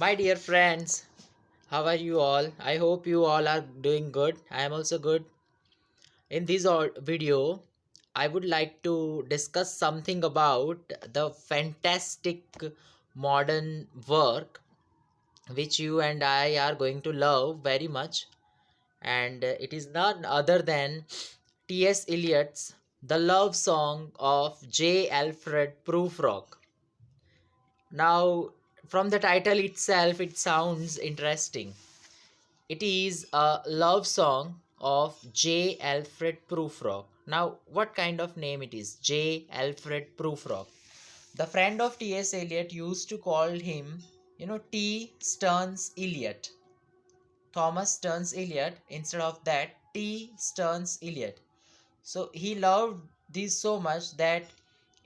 My dear friends, how are you all? I hope you all are doing good. I am also good. In this video, I would like to discuss something about the fantastic modern work which you and I are going to love very much. And it is none other than T.S. Eliot's The Love Song of J. Alfred Prufrock. Now, from the title itself, it sounds interesting. It is a love song of J. Alfred Prufrock. Now, what kind of name it is? J. Alfred Prufrock. The friend of T.S. Eliot used to call him, T. Stearns Eliot. Thomas Stearns Eliot. Instead of that, T. Stearns Eliot. So he loved this so much that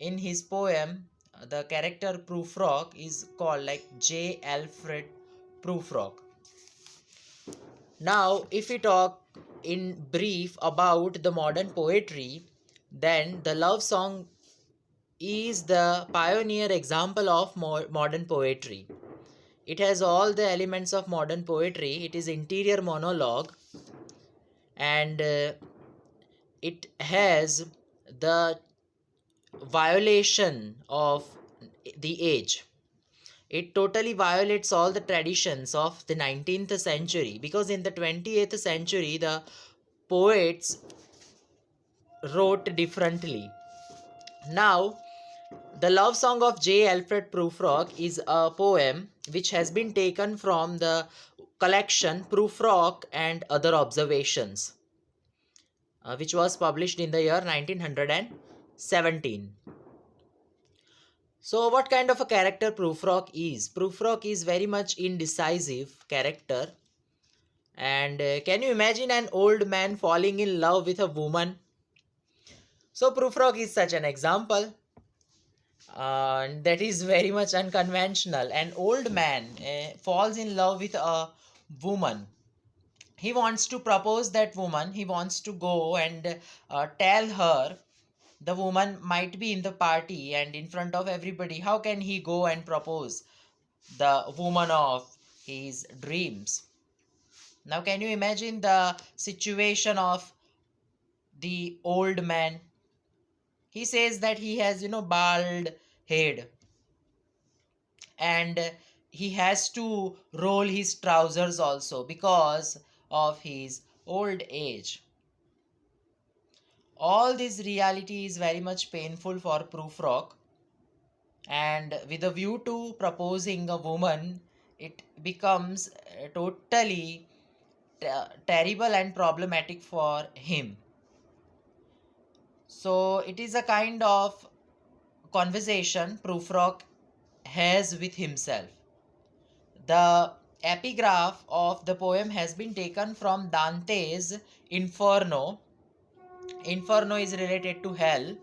in his poem, the character Prufrock is called like J. Alfred Prufrock. Now, if we talk in brief about the modern poetry, then the love song is the pioneer example of modern poetry. It has all the elements of modern poetry. It is interior monologue, and it has the violation of the age. It totally violates all the traditions of the 19th century, because in the 20th century the poets wrote differently. Now, the love song of J. Alfred Prufrock is a poem which has been taken from the collection Prufrock and Other Observations, which was published in the year 1917. So, what kind of a character Prufrock is? Prufrock is very much indecisive character. And can you imagine an old man falling in love with a woman? So, Prufrock is such an example. And that is very much unconventional. An old man falls in love with a woman. He wants to propose that woman. He wants to go and tell her. The woman might be in the party and in front of everybody. How can he go and propose the woman of his dreams? Now, can you imagine the situation of the old man? He says that he has, bald head, and he has to roll his trousers also because of his old age. All this reality is very much painful for Prufrock, and with a view to proposing a woman, it becomes totally terrible and problematic for him. So it is a kind of conversation Prufrock has with himself. The epigraph of the poem has been taken from Dante's Inferno. Inferno is related to hell.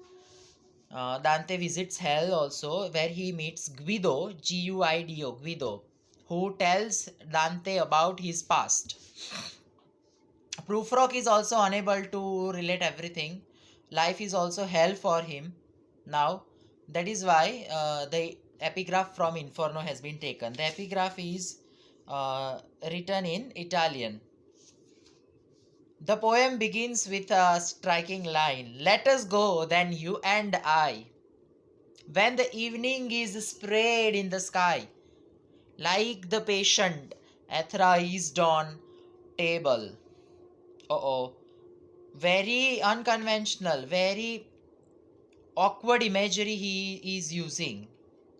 Dante visits hell also, where he meets Guido, Guido, Guido, who tells Dante about his past. Prufrock is also unable to relate everything. Life is also hell for him. Now, that is why the epigraph from Inferno has been taken. The epigraph is written in Italian. The poem begins with a striking line. Let us go, then you and I. When the evening is spread in the sky, like the patient atherized on table. Oh, very unconventional, very awkward imagery he is using.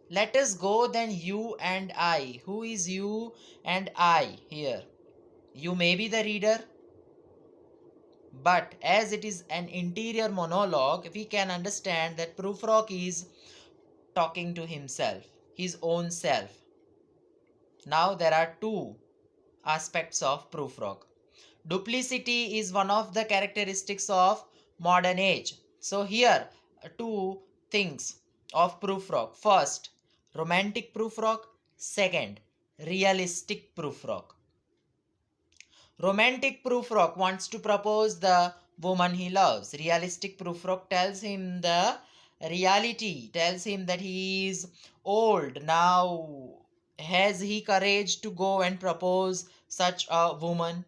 Let us go, then you and I. Who is you and I here? You may be the reader, but as it is an interior monologue, we can understand that Prufrock is talking to himself, his own self. Now, there are two aspects of Prufrock. Duplicity is one of the characteristics of modern age. So here, two things of Prufrock. First, romantic Prufrock. Second, realistic Prufrock. Romantic Prufrock wants to propose the woman he loves. Realistic Prufrock tells him the reality, tells him that he is old now. Has he courage to go and propose such a woman?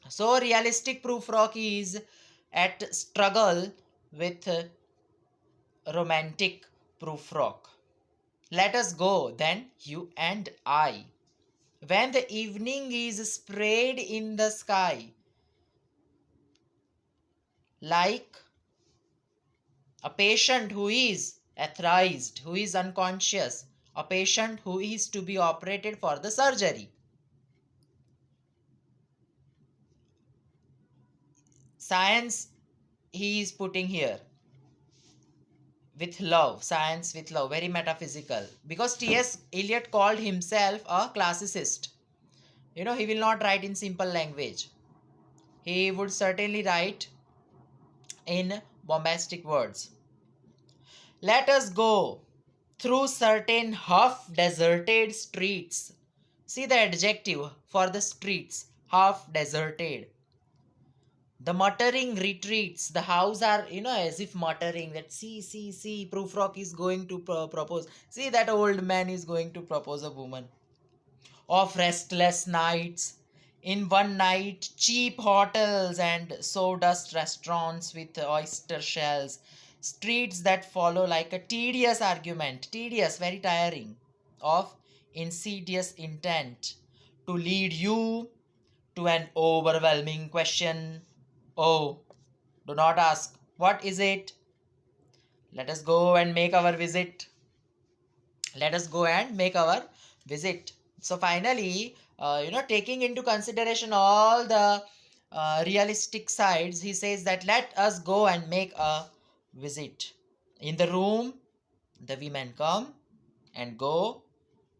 So realistic Prufrock is at struggle with romantic Prufrock. Let us go then, you and I. When the evening is spread in the sky, like a patient who is authorized, who is unconscious, a patient who is to be operated for the surgery. Science he is putting here with love, science with love, very metaphysical. Because T.S. Eliot called himself a classicist. He will not write in simple language. He would certainly write in bombastic words. Let us go through certain half deserted streets. See the adjective for the streets, half deserted. The muttering retreats, the house are, as if muttering that, see, Prufrock is going to propose. See, that old man is going to propose a woman. Of restless nights. In one night, cheap hotels and sawdust restaurants with oyster shells. Streets that follow like a tedious argument, tedious, very tiring, of insidious intent to lead you to an overwhelming question. Oh, do not ask, what is it? Let us go and make our visit. Let us go and make our visit. So finally, taking into consideration all the realistic sides, he says that let us go and make a visit. In the room, the women come and go,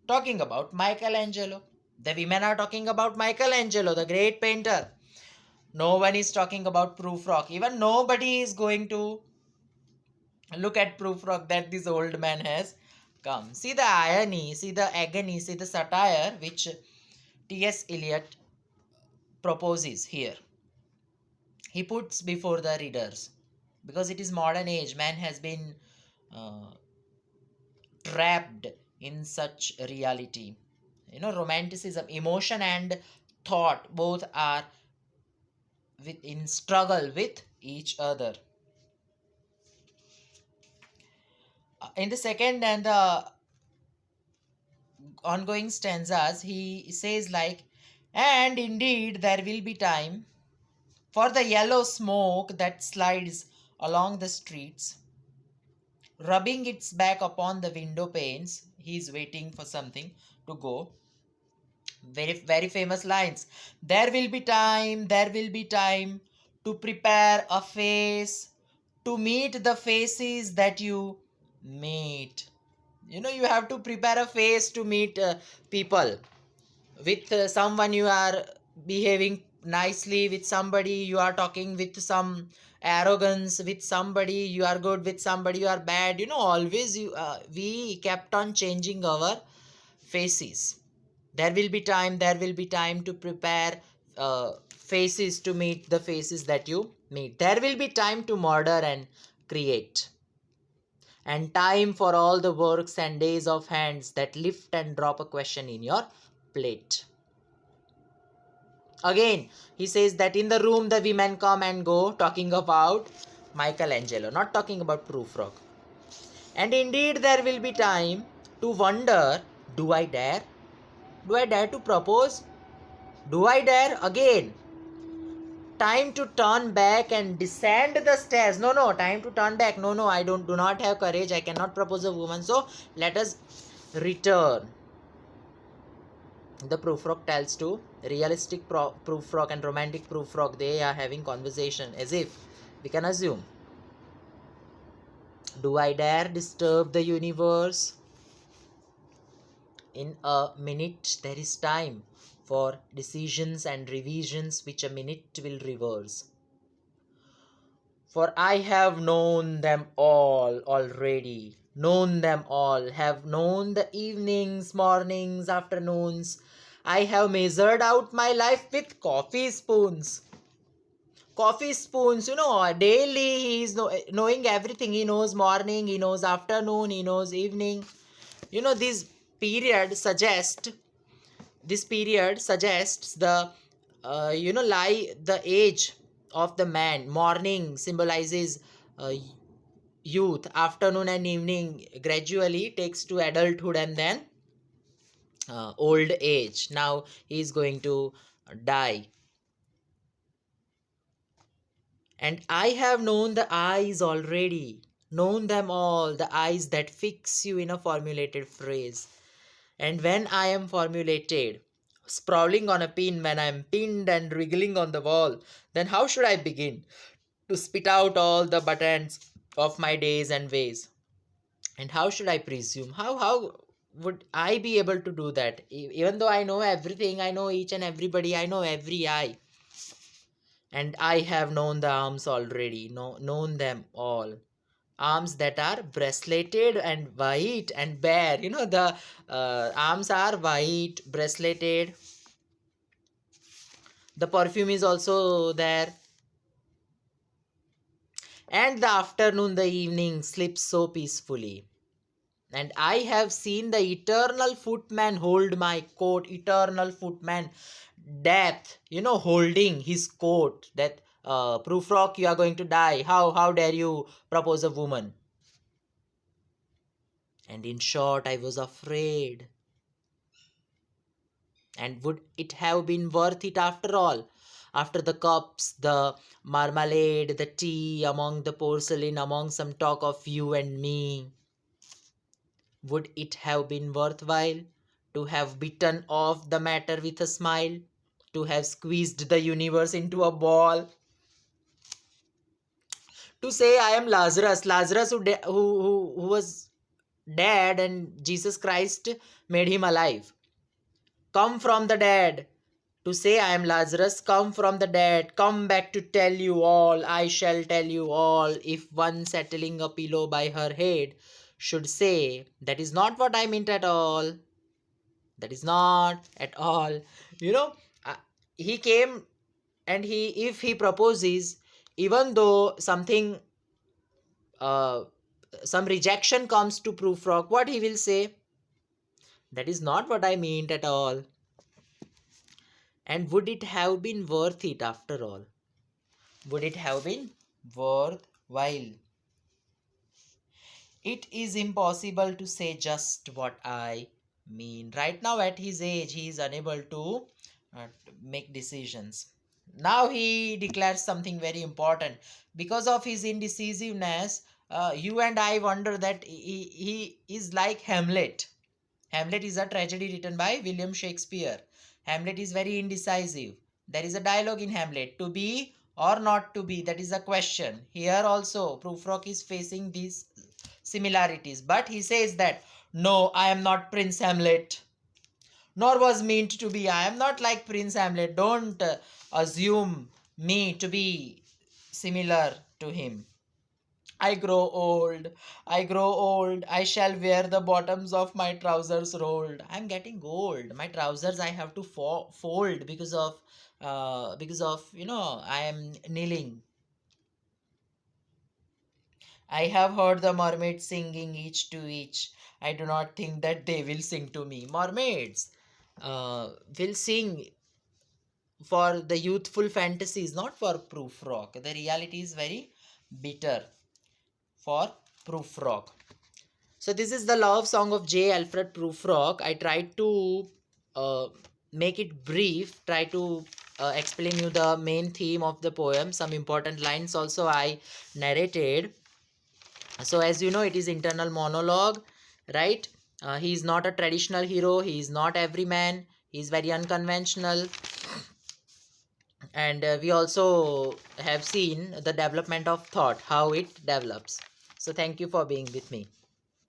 talking about Michelangelo. The women are talking about Michelangelo, the great painter. No one is talking about Prufrock. Even nobody is going to look at Prufrock that this old man has come. See the irony, see the agony, see the satire which T.S. Eliot proposes here. He puts before the readers, because it is modern age. Man has been uh, trapped in such reality. Romanticism, emotion and thought both are in struggle with each other. In the second and the ongoing stanzas, he says like, and indeed there will be time for the yellow smoke that slides along the streets, rubbing its back upon the window panes. He's waiting for something to go. Very, very famous lines. There will be time to prepare a face, to meet the faces that you meet. You have to prepare a face to meet people. With someone you are behaving nicely, with somebody you are talking with some arrogance, with somebody you are good, with somebody you are bad. Always we kept on changing our faces. There will be time to prepare faces to meet the faces that you meet. There will be time to murder and create, and time for all the works and days of hands that lift and drop a question in your plate. Again, he says that in the room the women come and go, talking about Michelangelo, not talking about Prufrock. And indeed, there will be time to wonder, do I dare? Do I dare to propose? Do I dare? Again, time to turn back and descend the stairs. No, time to turn back. No, I do not have courage. I cannot propose a woman. So let us return. The Prufrock tells to realistic Prufrock and romantic Prufrock. They are having conversation, as if we can assume. Do I dare disturb the universe? In a minute there is time for decisions and revisions which a minute will reverse. For I have known them all already, known them all, have known the evenings, mornings, afternoons. I have measured out my life with coffee spoons. Coffee spoons, daily he is knowing everything. He knows morning, he knows afternoon, he knows evening. These period suggests the the age of the man. Morning symbolizes uh, youth, afternoon and evening gradually takes to adulthood, and then old age. Now he is going to die. And I have known the eyes already, known them all, the eyes that fix you in a formulated phrase. And when I am formulated, sprawling on a pin, when I am pinned and wriggling on the wall, then how should I begin to spit out all the buttons of my days and ways? And how should I presume? How would I be able to do that? Even though I know everything, I know each and everybody, I know every eye. And I have known the arms already, known them all. Arms that are braceleted and white and bare. The arms are white, braceleted. The perfume is also there. And the afternoon, the evening slips so peacefully. And I have seen the eternal footman hold my coat, eternal footman, death, holding his coat. That Prufrock, you are going to die. How dare you propose a woman? And in short, I was afraid. And would it have been worth it after all? After the cups, the marmalade, the tea, among the porcelain, among some talk of you and me, would it have been worthwhile to have bitten off the matter with a smile? To have squeezed the universe into a ball? To say I am Lazarus, Lazarus who was dead and Jesus Christ made him alive. Come from the dead. To say I am Lazarus, come from the dead, come back to tell you all, I shall tell you all. If one settling a pillow by her head should say, that is not what I meant at all. That is not at all. You know, uh, he came and if he proposes, even though uh, some rejection comes to Prufrock, what he will say? That is not what I meant at all. And would it have been worth it after all? Would it have been worthwhile? It is impossible to say just what I mean. Right now, at his age, he is unable to make decisions. Now he declares something very important. Because of his indecisiveness, you and I wonder that he is like Hamlet. Hamlet is a tragedy written by William Shakespeare. Hamlet is very indecisive. There is a dialogue in Hamlet, to be or not to be, that is a question. Here also, Prufrock is facing these similarities. But he says that, no, I am not Prince Hamlet, nor was meant to be. I am not like Prince Hamlet. Don't assume me to be similar to him. I grow old. I grow old. I shall wear the bottoms of my trousers rolled. I'm getting old. My trousers I have to fold because of I am kneeling. I have heard the mermaids singing each to each. I do not think that they will sing to me. Mermaids will sing for the youthful fantasies, not for Prufrock. The reality is very bitter for Prufrock. So this is the love song of J. Alfred Prufrock. I tried to uh, make it brief, try to explain you the main theme of the poem. Some important lines also I narrated. So as you know, it is internal monologue, right? He is not a traditional hero. He is not every man. He is very unconventional. And we also have seen the development of thought, how it develops. So thank you for being with me.